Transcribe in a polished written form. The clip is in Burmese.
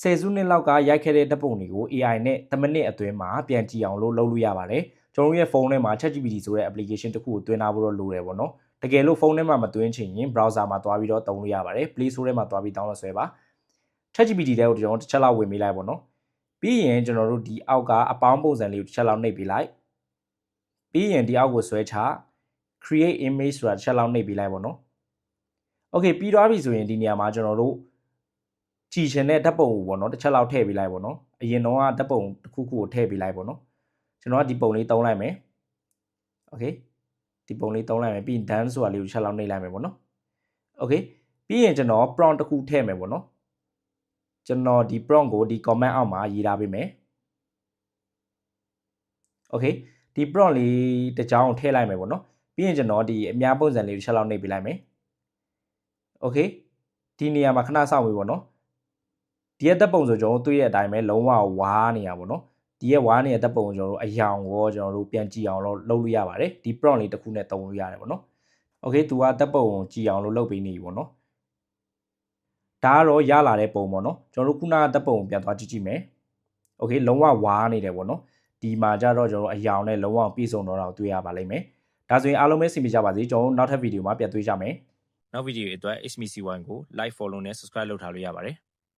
ဆယ်စုနှစ်လောက်ကရိုက်ခဲ့တဲ့ဓာတ်ပုံတွေကို AI နဲ့10မိနစ်အတွင်းမှာပြန်ကြည့်အောင်လုပ်လို့ရပါတယ်ကျွန်တော်ရဲ့ဖုန်းထဲမှာ ChatGPT ဆိုတဲ့ application တစ်ခုကိုသွင်းထားဖို့တော့လိုတယ်ပေါ့နော်တကယ်လို့ဖုန်းထဲမှာမသွင်းချင်ရင် browser မှာသွားပြီးတော့သုံးလို့ရပါတယ် Play Store ထဲမှာသွားပြီး download ဆွဲပါ ChatGPT တဲ့ကိုကျွန်တော်တစ်ချက်လောက်ဝင်ပေးလိုက်ပေါ့နော်ပြီးရင်ကျွန်တော်တို့ဒီအောက်ကအပေါင်းပုံစံလေးကိုတစ်ချက်လောက်နှိပ်ပေးလိုက်ပြီးရင်ဒီအောက်ကိုဆွဲချ create image ဆိုတာတစ်ချက်လောက်နှိပ်ပေးလိုက်ပေါ့နော် Okay ပြီးသွားပြီဆိုရင်ဒီနေရာမှာကျွန်တော်တို့ကြည်ချင်တဲ့ဓာတ်ပုံကိုပေါ့နော်တစ်ချက်လောက်ထည့်ပေးလိုက်ပေါ့နော်အရင်တော့ကဓာတ်ပုံတစ်ခုခုကိုထည့်ပေးလိုက်ပေါ့နော်ကျွန်တော်ကဒီပုံလေးသုံးလိုက်မယ် Okay ဒီပုံလေးသုံးလိုက်မယ်ပြီးရင် done ဆိုတာလေးကိုတစ်ချက်လောက်နှိပ်လိုက်မယ်ပေါ့နော် Okay ပြီးရင်ကျွန်တော် prompt တစ်ခုထည့်မယ်ပေါ့နော်ကျွန်တော်ဒီ prompt ကိုဒီ comment အောက်မှာရေးထားပေးမယ် Okay ဒီ prompt လေးတစ်ကြောင်းထည့်လိုက်မယ်ပေါ့နော်ပြီးရင်ကျွန်တော်ဒီအများပုံစံလေးတစ်ချက်လောက်နှိပ်ပေးလိုက်မယ် Okay ဒီနေရာမှာခဏစောင့်ပြီပေါ့နော်ဒီရဲ့တပ်ပုံဆိုကျွန်တော်တို့တွေ့တဲ့အတိုင်းပဲလုံးဝဝါးနေတာပေါ့နော်ဒီရဲ့ဝါးနေတဲ့တပ်ပုံကိုကျွန်တော်တို့အယောင်ကိုကျွန်တော်တို့ပြန်ကြည့်အောင်လုပ်လို့ရပါတယ်ဒီ prompt လေးတစ်ခုနဲ့သုံးလို့ရတယ်ပေါ့နော် Okay သူကတပ်ပုံကိုကြည့်အောင်လုပ်ပေးနေပြီပေါ့နော်ဒါကတော့ရလာတဲ့ပုံပေါ့နော်ကျွန်တော်တို့ခုနကတပ်ပုံကိုပြန်သွားကြည့်မယ် Okay လုံးဝဝါးနေတယ်ပေါ့နော်ဒီမှာကြတော့ကျွန်တော်တို့အယောင်နဲ့လုံးဝပြည့်စုံတော့တာကိုတွေ့ရပါလိမ့်မယ်ဒါဆိုရင်အားလုံးပဲဆင်ပြေကြပါစေကျွန်တော်တို့နောက်ထပ်ဗီဒီယိုမှာပြန်တွေ့ကြမယ်နောက်ဗီဒီယိုအတွက် HMC1 ကို like follow နဲ့ subscribe လုပ်ထားလို့ရပါတယ်